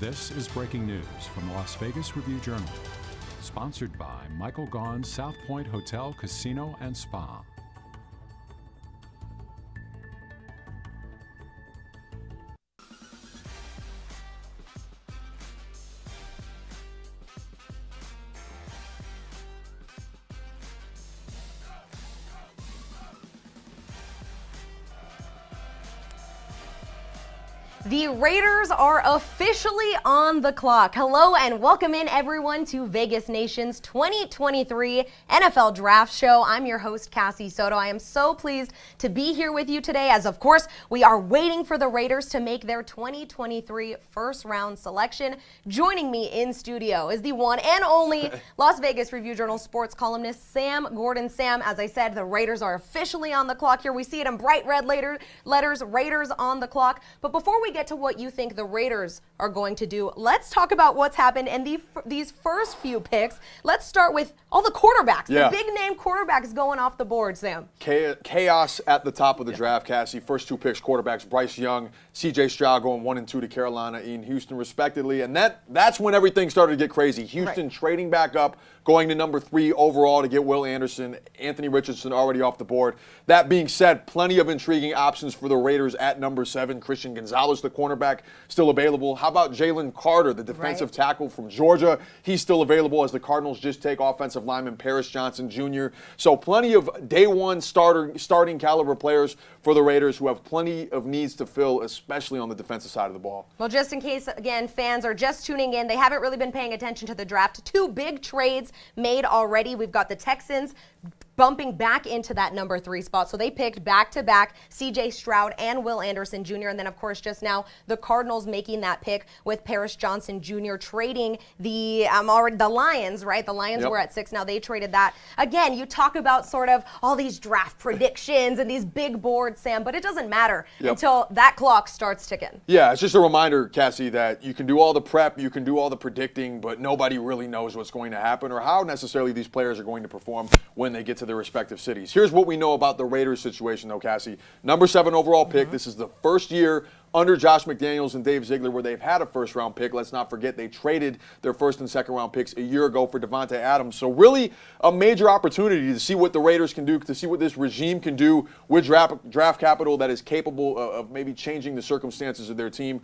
This is breaking news from the Las Vegas Review-Journal, sponsored by Michael Gaughan's South Point Hotel, Casino, and Spa. The Raiders are officially on the clock. Hello and welcome in everyone to Vegas Nation's 2023 NFL Draft Show. I'm your host, Cassie Soto. I am so pleased to be here with you today as, of course, we are waiting for the Raiders to make their 2023 first round selection. Joining me in studio is the one and only Las Vegas Review-Journal sports columnist, Sam Gordon. Sam, as I said, the Raiders are officially on the clock here. We see it in bright red letters, Raiders on the clock. But before we get to what you think the Raiders are going to do, let's talk about what's happened in these first few picks. Let's start with all the quarterbacks, the big name quarterbacks going off the board, Sam. Chaos at the top of the draft, Cassie. First two picks, quarterbacks, Bryce Young, C.J. Stroud going 1 and 2 to Carolina, Ian Houston respectively. And that's when everything started to get crazy. Houston trading back up, going to number 3 overall to get Will Anderson. Anthony Richardson already off the board. That being said, plenty of intriguing options for the Raiders at number 7. Christian Gonzalez, the cornerback, still available. How about Jalen Carter, the defensive tackle from Georgia? He's still available as the Cardinals just take offensive lineman Paris Johnson Jr. So plenty of day one starting caliber players for the Raiders who have plenty of needs to fill, especially on the defensive side of the ball. Well, just in case, again, fans are just tuning in, they haven't really been paying attention to the draft. 2 big trades made already. We've got the Texans bumping back into that number 3 spot. So they picked back-to-back C.J. Stroud and Will Anderson Jr. And then, of course, just now the Cardinals making that pick with Paris Johnson Jr. trading the Lions, right? The Lions were at 6. Now they traded that. Again, you talk about sort of all these draft predictions and these big boards, Sam, but it doesn't matter until that clock starts ticking. Yeah, it's just a reminder, Cassie, that you can do all the prep, you can do all the predicting, but nobody really knows what's going to happen or how necessarily these players are going to perform when they get to their respective cities. Here's what we know about the Raiders situation, though, Cassie. Number 7 overall pick. This is the first year under Josh McDaniels and Dave Ziegler where they've had a first-round pick. Let's not forget they traded their first and second-round picks a year ago for Davante Adams. So really a major opportunity to see what the Raiders can do, to see what this regime can do with draft capital that is capable of maybe changing the circumstances of their team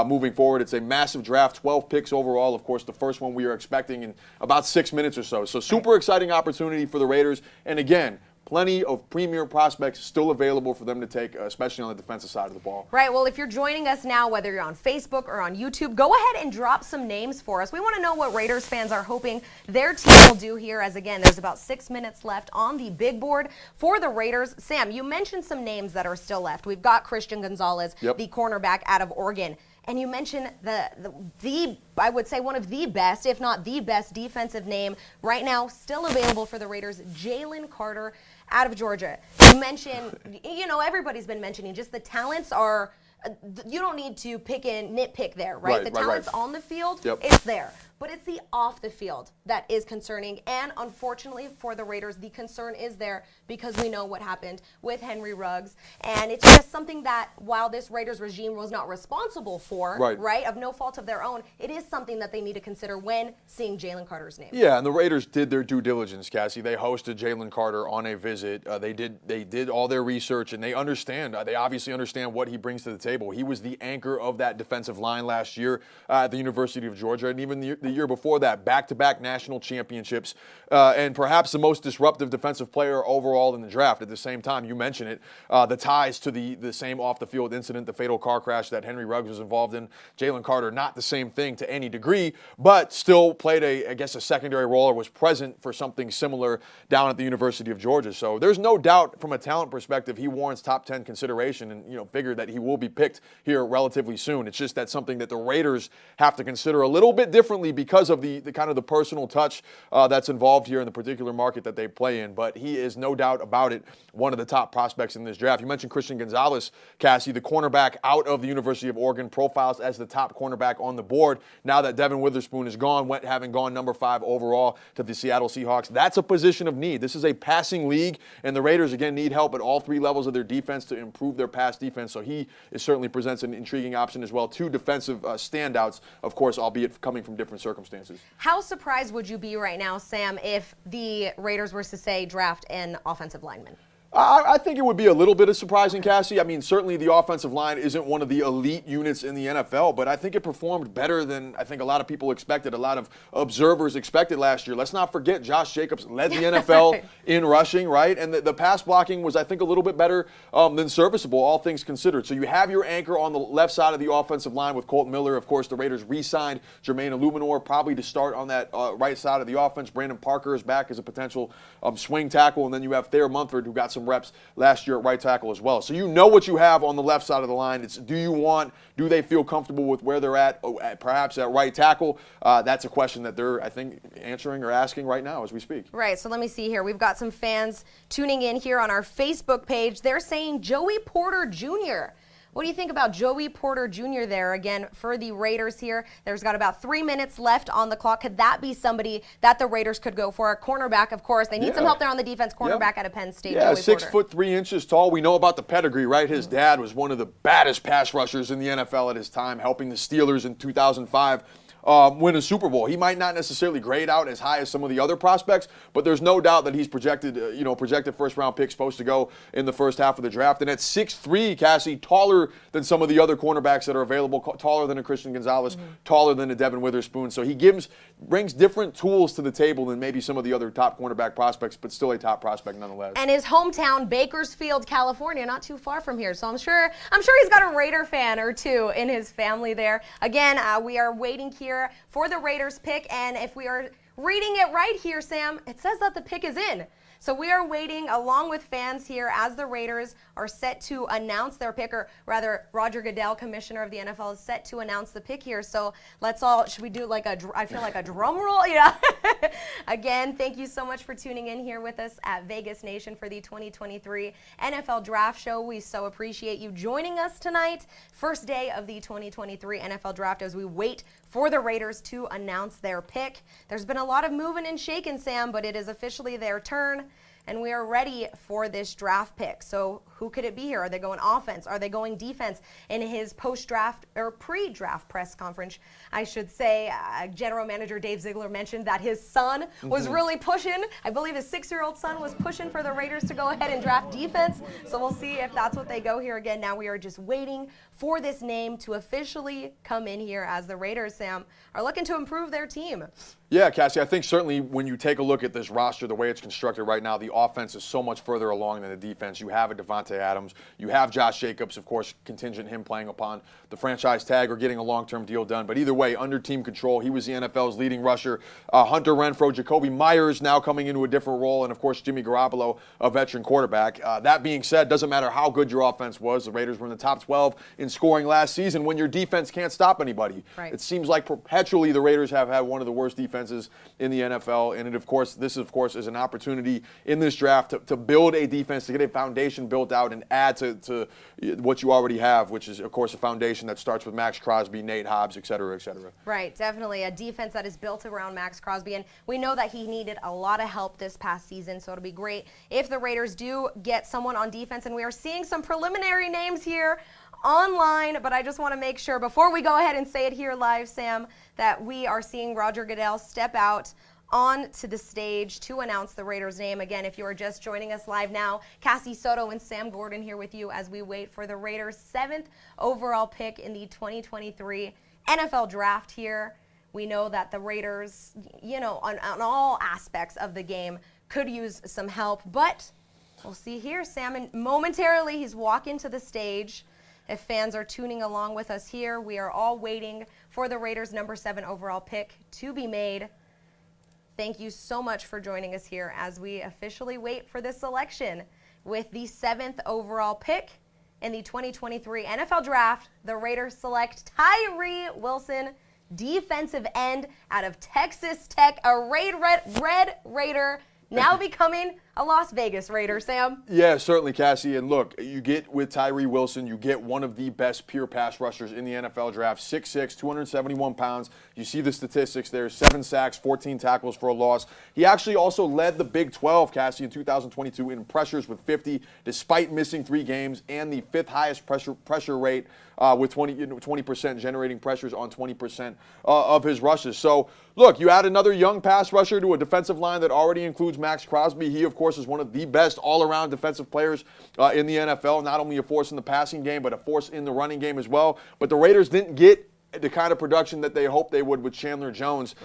moving forward. It's a massive draft, 12 picks overall. Of course, the first one we are expecting in about 6 minutes or so. So super exciting opportunity for the Raiders. And again, plenty of premier prospects still available for them to take, especially on the defensive side of the ball. Right. Well, if you're joining us now, whether you're on Facebook or on YouTube, go ahead and drop some names for us. We want to know what Raiders fans are hoping their team will do here, as again, there's about 6 minutes left on the big board for the Raiders. Sam, you mentioned some names that are still left. We've got Christian Gonzalez, the cornerback out of Oregon. And you mentioned the I would say one of the best, if not the best defensive name right now still available for the Raiders, Jalen Carter out of Georgia. You mentioned, everybody's been mentioning just the talents are, you don't need to nitpick there, right? The talent's on the field, it's there. But it's the off the field that is concerning. And unfortunately for the Raiders, the concern is there because we know what happened with Henry Ruggs. And it's just something that while this Raiders regime was not responsible for, right, of no fault of their own, it is something that they need to consider when seeing Jalen Carter's name. Yeah, and the Raiders did their due diligence, Cassie. They hosted Jalen Carter on a visit. They did all their research, and they understand. They obviously understand what he brings to the table. He was the anchor of that defensive line last year at the University of Georgia, and even the year before that, back-to-back national championships, and perhaps the most disruptive defensive player overall in the draft. At the same time, you mentioned it, the ties to the same off-the-field incident, the fatal car crash that Henry Ruggs was involved in. Jalen Carter, not the same thing to any degree, but still played a secondary role or was present for something similar down at the University of Georgia. So there's no doubt from a talent perspective, he warrants top 10 consideration, and figure that he will be picked here relatively soon. It's just that's something that the Raiders have to consider a little bit differently because of the kind of the personal touch that's involved here in the particular market that they play in. But he is no doubt about it one of the top prospects in this draft. You mentioned Christian Gonzalez, Cassie, the cornerback out of the University of Oregon, profiles as the top cornerback on the board. Now that Devin Witherspoon is gone, having gone number 5 overall to the Seattle Seahawks, that's a position of need. This is a passing league, and the Raiders, again, need help at all 3 levels of their defense to improve their pass defense. So he certainly presents an intriguing option as well. 2 defensive standouts, of course, albeit coming from different circumstances. How surprised would you be right now, Sam, if the Raiders were to say draft an offensive lineman? I think it would be a little bit of surprising, Cassie. I mean, certainly the offensive line isn't one of the elite units in the NFL, but I think it performed better than I think a lot of people expected, a lot of observers expected last year. Let's not forget Josh Jacobs led the NFL in rushing, right? And the pass blocking was, I think, a little bit better than serviceable, all things considered. So you have your anchor on the left side of the offensive line with Colton Miller. Of course, the Raiders re-signed Jermaine Illuminor probably to start on that right side of the offense. Brandon Parker is back as a potential swing tackle, and then you have Thayer Munford, who got some reps last year at right tackle as well. So you know what you have on the left side of the line. It's do they feel comfortable with where they're at perhaps at right tackle? That's a question that they're, I think, answering or asking right now as we speak. Right, so let me see here. We've got some fans tuning in here on our Facebook page. They're saying Joey Porter Jr. What do you think about Joey Porter Jr. there, again, for the Raiders here? There's got about 3 minutes left on the clock. Could that be somebody that the Raiders could go for? A cornerback, of course. They need some help there on the defense. Cornerback out of Penn State. Yeah, Joey 6 Porter. foot 3 inches tall. We know about the pedigree, right? His dad was one of the baddest pass rushers in the NFL at his time, helping the Steelers in 2005. Win a Super Bowl. He might not necessarily grade out as high as some of the other prospects, but there's no doubt that he's projected first-round pick, supposed to go in the first half of the draft. And at 6'3", Cassie, taller than some of the other cornerbacks that are available, taller than a Christian Gonzalez, taller than a Devin Witherspoon. So he brings different tools to the table than maybe some of the other top cornerback prospects, but still a top prospect nonetheless. And his hometown, Bakersfield, California, not too far from here. So I'm sure he's got a Raider fan or two in his family there. Again, we are waiting here for the Raiders pick, and if we are reading it right here, Sam, it says that the pick is in. So we are waiting along with fans here as the Raiders are set to announce their pick, or rather Roger Goodell, commissioner of the NFL, is set to announce the pick here. So should we do I feel like a drum roll? Yeah. Again, thank you so much for tuning in here with us at Vegas Nation for the 2023 NFL Draft Show. We so appreciate you joining us tonight. First day of the 2023 NFL Draft as we wait for the Raiders to announce their pick. There's been a lot of moving and shaking, Sam, but it is officially their turn, and we are ready for this draft pick. So who could it be here? Are they going offense? Are they going defense? In his post-draft or pre-draft press conference, I should say, General Manager Dave Ziegler mentioned that his son was really pushing. I believe his 6-year-old son was pushing for the Raiders to go ahead and draft defense. So we'll see if that's what they go here again. Now we are just waiting for this name to officially come in here as the Raiders, Sam, are looking to improve their team. Yeah, Cassie, I think certainly when you take a look at this roster, the way it's constructed right now, the offense is so much further along than the defense. You have a Devontae Adams. You have Josh Jacobs, of course, contingent him playing upon the franchise tag or getting a long-term deal done. But either way, under team control, he was the NFL's leading rusher. Hunter Renfrow, Jacoby Myers now coming into a different role, and, of course, Jimmy Garoppolo, a veteran quarterback. That being said, doesn't matter how good your offense was. The Raiders were in the top 12 in scoring last season when your defense can't stop anybody. Right. It seems like perpetually the Raiders have had one of the worst defenses in the NFL, and this is an opportunity in this draft to build a defense, to get a foundation built out and add to what you already have, which is, of course, a foundation that starts with Max Crosby, Nate Hobbs, et cetera, et cetera. Right, definitely a defense that is built around Max Crosby, and we know that he needed a lot of help this past season, so it'll be great if the Raiders do get someone on defense, and we are seeing some preliminary names here online, but I just want to make sure before we go ahead and say it here live, Sam, that we are seeing Roger Goodell step out onto the stage to announce the Raiders' name. Again, if you are just joining us live now, Cassie Soto and Sam Gordon here with you as we wait for the Raiders' 7th overall pick in the 2023 NFL Draft here. We know that the Raiders, on all aspects of the game could use some help, but we'll see here, Sam, and momentarily he's walking to the stage. If fans are tuning along with us here, we are all waiting for the Raiders' number 7 overall pick to be made. Thank you so much for joining us here as we officially wait for this selection. With the 7th overall pick in the 2023 NFL Draft, the Raiders select Tyree Wilson defensive end out of Texas Tech, a Red Raider, now becoming a Las Vegas Raider, Sam. Yeah, certainly, Cassie. And look, you get with Tyree Wilson, you get one of the best pure pass rushers in the NFL draft, 6'6", 271 pounds. You see the statistics there, 7 sacks, 14 tackles for a loss. He actually also led the Big 12, Cassie, in 2022 in pressures with 50, despite missing 3 games, and the 5th highest pressure rate with 20% generating pressures on 20% of his rushes. So, look, you add another young pass rusher to a defensive line that already includes Max Crosby. He, of course, is one of the best all-around defensive players in the NFL, not only a force in the passing game, but a force in the running game as well. But the Raiders didn't get the kind of production that they hoped they would with Chandler Jones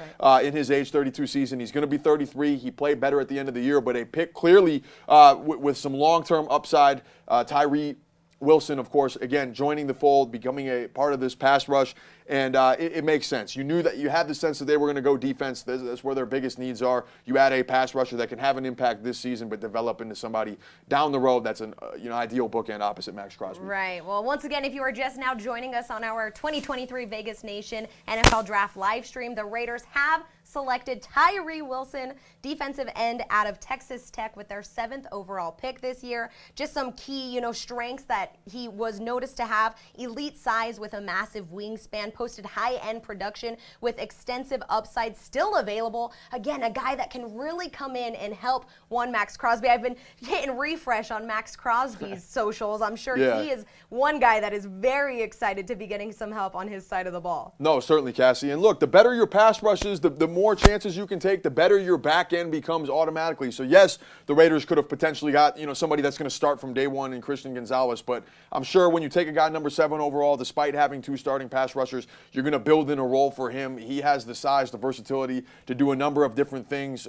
in his age 32 season. He's going to be 33. He played better at the end of the year, but a pick clearly with some long-term upside. Tyree Wilson, of course, again, joining the fold, becoming a part of this pass rush, and it makes sense. You knew that you had the sense that they were going to go defense. That's where their biggest needs are. You add a pass rusher that can have an impact this season, but develop into somebody down the road that's an ideal bookend opposite Max Crosby. Right. Well, once again, if you are just now joining us on our 2023 Vegas Nation NFL Draft live stream, the Raiders have selected Tyree Wilson, defensive end out of Texas Tech, with their 7th overall pick this year. Just some key, strengths that he was noticed to have: elite size with a massive wingspan, posted high-end production with extensive upside still available. Again, a guy that can really come in and help one Max Crosby. I've been hitting refresh on Max Crosby's socials. I'm sure he is one guy that is very excited to be getting some help on his side of the ball. No, certainly, Cassie. And look, the better your pass rushes, the more chances you can take, the better your back end becomes automatically. So yes, the Raiders could have potentially got somebody that's going to start from day one in Christian Gonzalez, but I'm sure when you take a guy number 7 overall, despite having 2 starting pass rushers, you're going to build in a role for him. He has the size, the versatility to do a number of different things.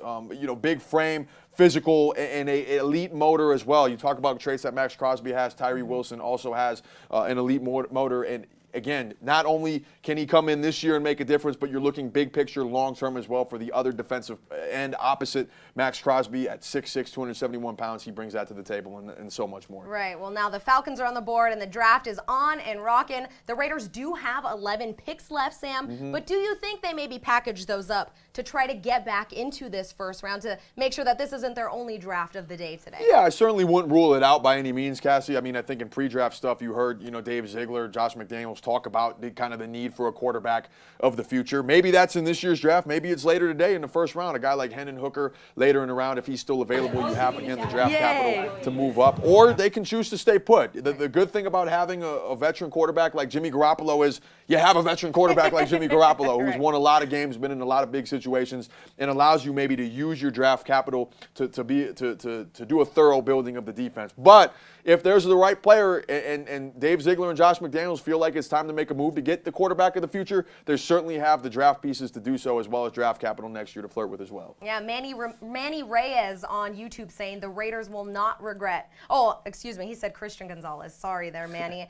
Big frame, physical, and an elite motor as well. You talk about traits that Max Crosby has. Tyree Wilson also has an elite motor, and again, not only can he come in this year and make a difference, but you're looking big picture, long-term as well for the other defensive end opposite Max Crosby at 6'6", 271 pounds. He brings that to the table and so much more. Right. Well, now the Falcons are on the board and the draft is on and rocking. The Raiders do have 11 picks left, Sam, but do you think they maybe package those up to try to get back into this first round to make sure that this isn't their only draft of the day today? Yeah, I certainly wouldn't rule it out by any means, Cassie. I mean, I think in pre-draft stuff you heard, Dave Ziegler, Josh McDaniels talk about the need for a quarterback of the future. Maybe that's in this year's draft. Maybe it's later today in the first round. A guy like Hendon Hooker later in the round, if he's still available, you have, again, the draft capital to move up. Or they can choose to stay put. The good thing about having a veteran quarterback like Jimmy Garoppolo is you have a veteran quarterback like Jimmy Garoppolo who's won a lot of games, been in a lot of big situations, and allows you maybe to use your draft capital to do a thorough building of the defense. But if there's the right player and Dave Ziegler and Josh McDaniels feel like it's time to make a move to get the quarterback of the future, they certainly have the draft pieces to do so, as well as draft capital next year to flirt with as well. Yeah, Manny Reyes on YouTube saying the Raiders will not regret. Oh, excuse me, he said Christian Gonzalez. Sorry there, Manny.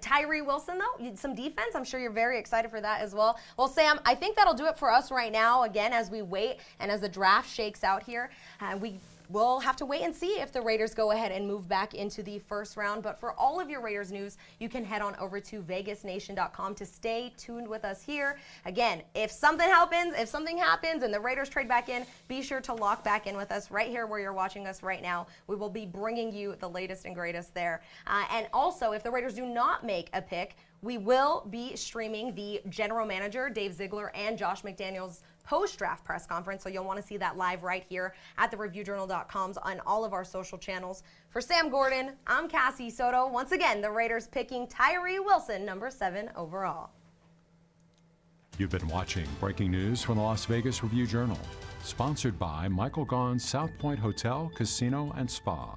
Tyree Wilson, though, some defense. I'm sure you're very excited for that as well. Well, Sam, I think that'll do it for us right now. Again, as we wait and as the draft shakes out here, we'll have to wait and see if the Raiders go ahead and move back into the first round. But for all of your Raiders news, you can head on over to vegasnation.com to stay tuned with us here. Again, if something happens and the Raiders trade back in, be sure to lock back in with us right here where you're watching us right now. We will be bringing you the latest and greatest there. And also, if the Raiders do not make a pick, we will be streaming the general manager, Dave Ziegler, and Josh McDaniels' post-draft press conference, so you'll want to see that live right here at thereviewjournal.com on all of our social channels. For Sam Gordon, I'm Cassie Soto. Once again, the Raiders picking Tyree Wilson, number 7 overall. You've been watching breaking news from the Las Vegas Review-Journal, sponsored by Michael Gaughan's South Point Hotel, Casino, and Spa.